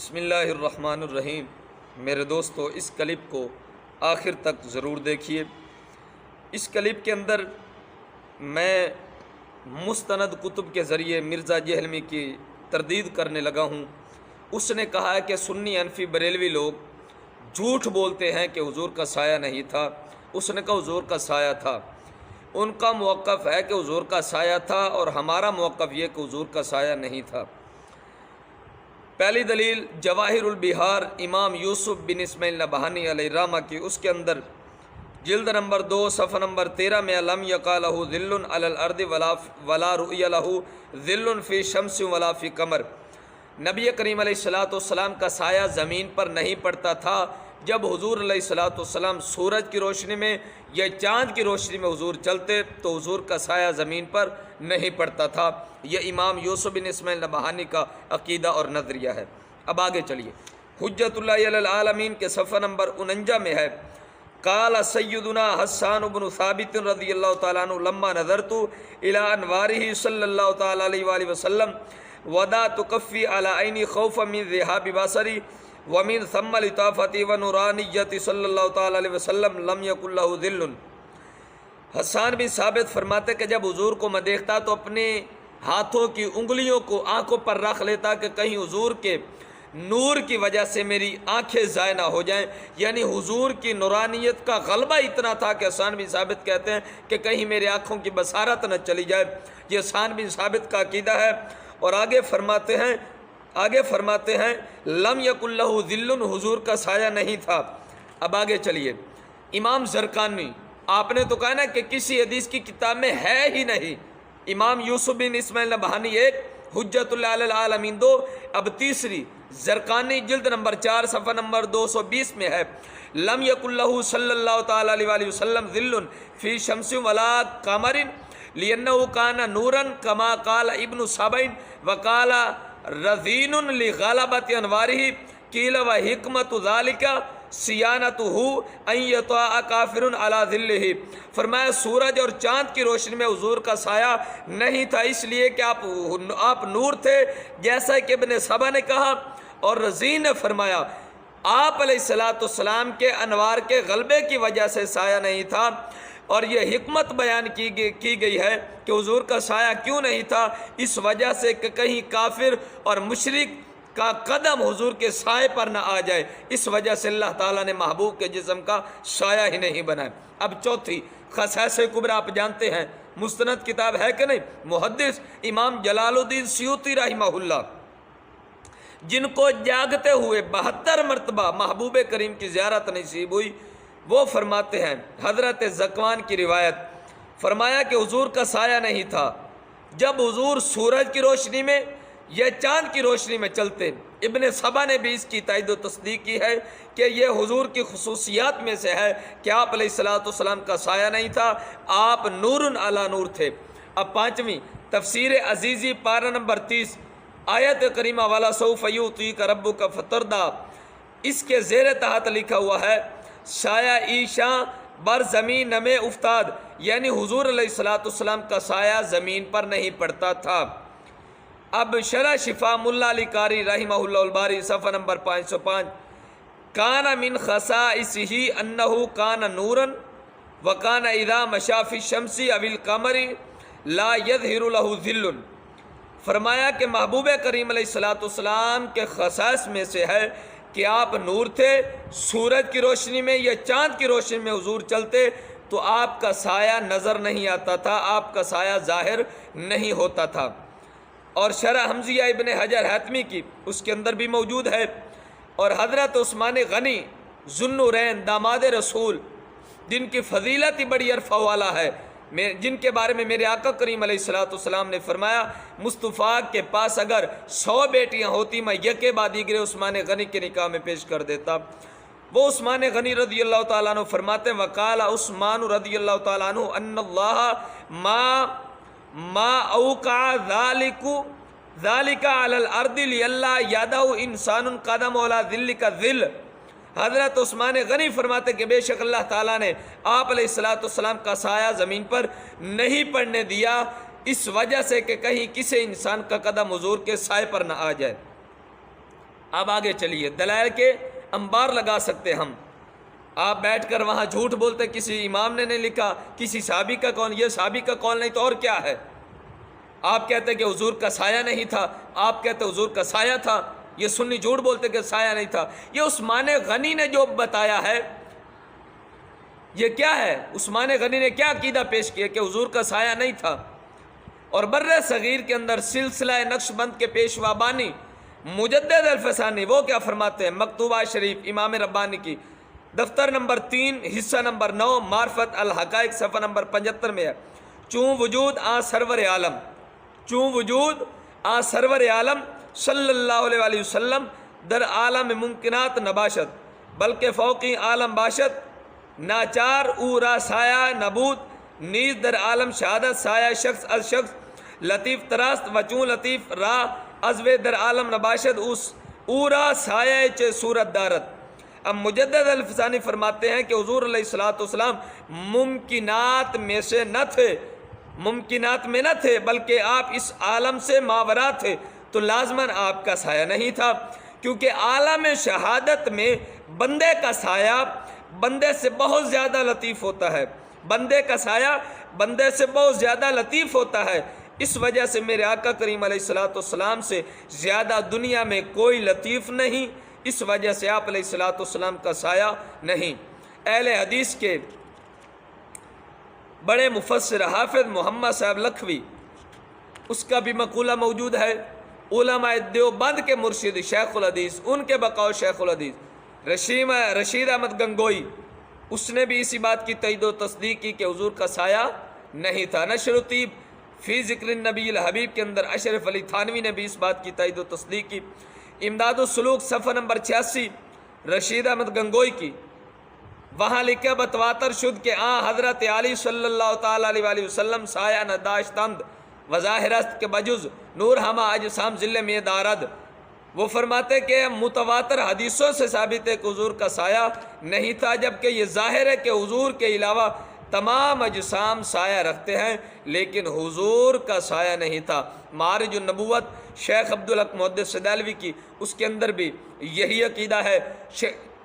بسم اللہ الرحمن الرحیم۔ میرے دوستو، اس کلپ کو آخر تک ضرور دیکھیے۔ اس کلپ کے اندر میں مستند کتب کے ذریعے مرزا جہلمی کی تردید کرنے لگا ہوں۔ اس نے کہا ہے کہ سنی حنفی بریلوی لوگ جھوٹ بولتے ہیں کہ حضور کا سایہ نہیں تھا۔ اس نے کہا حضور کا سایہ تھا۔ ان کا موقف ہے کہ حضور کا سایہ تھا، اور ہمارا موقف یہ کہ حضور کا سایہ نہیں تھا۔ پہلی دلیل جواہر البحار امام یوسف بن اسماعیل نبہانی علیہ الرحمہ کی، اس کے اندر جلد نمبر 2 صفحہ نمبر 13 میں لم یقع لہ ظل علی الارض ولا رؤی لہ ظل فی شمس ولا فی قمر۔ نبی کریم علیہ السلام کا سایہ زمین پر نہیں پڑتا تھا۔ جب حضور علیہ السلام سورج کی روشنی میں یا چاند کی روشنی میں حضور چلتے تو حضور کا سایہ زمین پر نہیں پڑتا تھا۔ یہ امام یوسف بن اسماعیل نبہانی کا عقیدہ اور نظریہ ہے۔ اب آگے چلیے، حجت اللہ علی العالمین کے صفحہ نمبر 49 میں ہے، قال سیدنا حسان بن ثابت رضی اللہ تعالیٰ عنہ لما نظرت الی انوارہ صلی اللہ تعالیٰ علیہ وآلہ وسلم وضعت کفی علی عینی خوفا من ذہاب بصری ومن ثم لطافت ونورانیت صلی اللہ تعالیٰ علیہ وسلم لم یکن لہ ظل۔ حسان بن ثابت فرماتے کہ جب حضور کو میں دیکھتا تو اپنے ہاتھوں کی انگلیوں کو آنکھوں پر رکھ لیتا کہ کہیں حضور کے نور کی وجہ سے میری آنکھیں ضائع نہ ہو جائیں، یعنی حضور کی نورانیت کا غلبہ اتنا تھا کہ حسان بن ثابت کہتے ہیں کہ کہیں میرے آنکھوں کی بصارت نہ چلی جائے۔ یہ حسان بن ثابت کا عقیدہ ہے۔ اور آگے فرماتے ہیں لم یکن لہ ظل، حضور کا سایہ نہیں تھا۔ اب آگے چلیے، امام زرقانی، آپ نے تو کہا نا کہ کسی حدیث کی کتاب میں ہے ہی نہیں۔ امام یوسف بن اسماعیل نبہانی 1، حجت اللہ علی العالمین 2۔ اب تیسری زرقانی جلد نمبر 4 صفحہ نمبر 220 میں ہے، لم یکن لہ صلی اللہ تعالیٰ علیہ وآلہ وسلم ظل فی شمس ولا قمر لأنہ کان نورا کما قال ابن سبع وقال رذین لغلبۃ انوارہ قیل وحکمت ذلک سیانتہ ان یطاع کافر علی ظلہ۔ فرمایا سورج اور چاند کی روشنی میں حضور کا سایہ نہیں تھا، اس لیے کہ آپ نور تھے، جیسا کہ ابن سبع نے کہا، اور رذین نے فرمایا آپ علیہ السلام کے انوار کے غلبے کی وجہ سے سایہ نہیں تھا۔ اور یہ حکمت بیان کی گئی ہے کہ حضور کا سایہ کیوں نہیں تھا، اس وجہ سے کہ کہیں کافر اور مشرک کا قدم حضور کے سائے پر نہ آ جائے، اس وجہ سے اللہ تعالیٰ نے محبوب کے جسم کا سایہ ہی نہیں بنایا۔ اب چوتھی خصائص کبریٰ، آپ جانتے ہیں مستند کتاب ہے کہ نہیں، محدث امام جلال الدین سیوطی رحمہ اللہ، جن کو جاگتے ہوئے 72 مرتبہ محبوب کریم کی زیارت نصیب ہوئی، وہ فرماتے ہیں، حضرت زکوان کی روایت، فرمایا کہ حضور کا سایہ نہیں تھا جب حضور سورج کی روشنی میں یا چاند کی روشنی میں چلتے۔ ابن سبع نے بھی اس کی تائید و تصدیق کی ہے کہ یہ حضور کی خصوصیات میں سے ہے کہ آپ علیہ السلام کا سایہ نہیں تھا، آپ نور علی نور تھے۔ اب پانچویں تفسیر عزیزی پارہ نمبر 30 آیت کریمہ والا سوف یعطیک ربک فترضی، اس کے زیر تحت لکھا ہوا ہے سایہ ایشاں بر زمین میں افتاد، یعنی حضور علیہ السلام کا سایہ زمین پر نہیں پڑتا تھا۔ اب شرح شفا ملا علی قاری رحمہ اللہ الباری صفحہ نمبر 505، کان من خصائصہ انہ کان نورا وکان اذا مشى فی الشمس او القمر لا یظہر لہ ظل۔ فرمایا کہ محبوب کریم علیہ السلام کے خصائص میں سے ہے کہ آپ نور تھے، سورج کی روشنی میں یا چاند کی روشنی میں حضور چلتے تو آپ کا سایہ نظر نہیں آتا تھا، آپ کا سایہ ظاہر نہیں ہوتا تھا۔ اور شرح حمزیہ ابن حجر حتمی کی، اس کے اندر بھی موجود ہے۔ اور حضرت عثمان غنی ذوالنورین داماد رسول، جن کی فضیلت ہی بڑی عرفہ والا ہے، جن کے بارے میں میرے آقا کریم علیہ السلام نے فرمایا مصطفیٰ کے پاس اگر 100 بیٹیاں ہوتی میں یکے بعد دیگرے عثمان غنی کے نکاح میں پیش کر دیتا۔ وہ عثمان غنی رضی اللہ تعالیٰ عنہ فرماتے وقال عثمان رضی اللہ تعالیٰ عنہ ان اللہ ما اوقع ذالک علی الارض لئلا یدع انسان قدم علی ذلک ذل۔ حضرت عثمان غنی فرماتے کہ بے شک اللہ تعالیٰ نے آپ علیہ السلام کا سایہ زمین پر نہیں پڑنے دیا، اس وجہ سے کہ کہیں کسی انسان کا قدم حضور کے سائے پر نہ آ جائے۔ اب آگے چلیے، دلائل کے انبار لگا سکتے ہم۔ آپ بیٹھ کر وہاں جھوٹ بولتے کسی امام نے نہیں لکھا، کسی صحابی کا قول، یہ صحابی کا قول نہیں تو اور کیا ہے؟ آپ کہتے کہ حضور کا سایہ نہیں تھا، آپ کہتے حضور کا سایہ تھا، یہ سنی جھوٹ بولتے کہ سایہ نہیں تھا۔ یہ عثمان غنی نے جو بتایا ہے یہ کیا ہے؟ عثمان غنی نے کیا عقیدہ پیش کیا کہ حضور کا سایہ نہیں تھا؟ اور بر صغیر کے اندر سلسلہ نقش بند کے پیشوا بانی مجدد الفسانی وہ کیا فرماتے ہیں؟ مکتوبہ شریف امام ربانی کی دفتر نمبر 3 حصہ نمبر 9 معرفت الحقائق صفحہ نمبر 75 میں ہے، چون وجود سرور عالم، چون وجود سرور عالم صلی اللہ علیہ وآلہ وسلم در عالم ممکنات نباشت بلکہ فوقی عالم باشت ناچار او را سایہ نبود نیز در عالم شہادت سایہ شخص از شخص لطیف تراست و چون لطیف را ازوے در عالم نباشت او را سایہ چے صورت دارت۔ اب مجدد الفسانی فرماتے ہیں کہ حضور علیہ السلام ممکنات میں سے نہ تھے، ممکنات میں نہ تھے بلکہ آپ اس عالم سے ماورا تھے، تو لازماً آپ کا سایہ نہیں تھا، کیونکہ عالم شہادت میں بندے کا سایہ بندے سے بہت زیادہ لطیف ہوتا ہے، بندے کا سایہ بندے سے بہت زیادہ لطیف ہوتا ہے۔ اس وجہ سے میرے آقا کریم علیہ السلام سے زیادہ دنیا میں کوئی لطیف نہیں، اس وجہ سے آپ علیہ السلام کا سایہ نہیں۔ اہل حدیث کے بڑے مفسر حافظ محمد صاحب لکھوی، اس کا بھی مقولہ موجود ہے، علماء دیوبند کے مرشد شیخ الحدیث، ان کے بقول شیخ الحدیث رشید احمد گنگوئی، اس نے بھی اسی بات کی تائید و تصدیق کی کہ حضور کا سایہ نہیں تھا۔ نشر الطیب فی ذکر النبی الحبیب کے اندر اشرف علی تھانوی نے بھی اس بات کی تائید و تصدیق کی۔ امداد السلوک صفحہ نمبر 86 رشید احمد گنگوئی کی، وہاں لکھا بتواتر شد کہ حضرت علی صلی اللہ تعالیٰ علیہ وآلہ وسلم سایہ نداشتند وظاہرست کے بجز نور ہما اجسام ذل میں دارد۔ وہ فرماتے کہ متواتر حدیثوں سے ثابت ہے کہ حضور کا سایہ نہیں تھا، جبکہ یہ ظاہر ہے کہ حضور کے علاوہ تمام اجسام سایہ رکھتے ہیں لیکن حضور کا سایہ نہیں تھا۔ معارج النبوت شیخ عبدالحق محدث سدالوی کی، اس کے اندر بھی یہی عقیدہ ہے،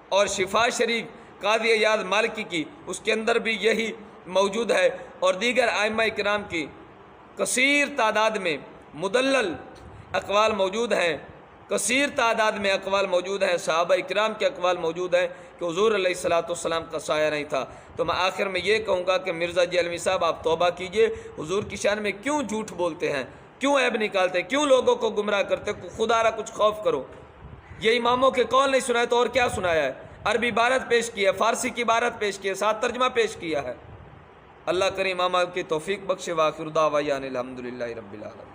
اور شفا شریف قاضی ایاز مالکی کی، اس کے اندر بھی یہی موجود ہے، اور دیگر ائمہ کرام کی کثیر تعداد میں مدلل اقوال موجود ہیں، کثیر تعداد میں اقوال موجود ہیں، صحابہ اکرام کے اقوال موجود ہیں کہ حضور علیہ السلام کا سایہ نہیں تھا۔ تو میں آخر میں یہ کہوں گا کہ مرزا جی علوی صاحب آپ توبہ کیجئے، حضور کی شان میں کیوں جھوٹ بولتے ہیں، کیوں عیب نکالتے ہیں، کیوں لوگوں کو گمراہ کرتے، خدا را کچھ خوف کرو۔ یہ اماموں کے قول نہیں سنائے تو اور کیا سنایا ہے؟ عربی عبارت پیش کی ہے، فارسی کی عبارت پیش کی ہے، ساتھ ترجمہ پیش کیا ہے۔ اللہ کریم امام کی توفیق بخشے، وآخر دعوانا الحمدللہ رب العالمین۔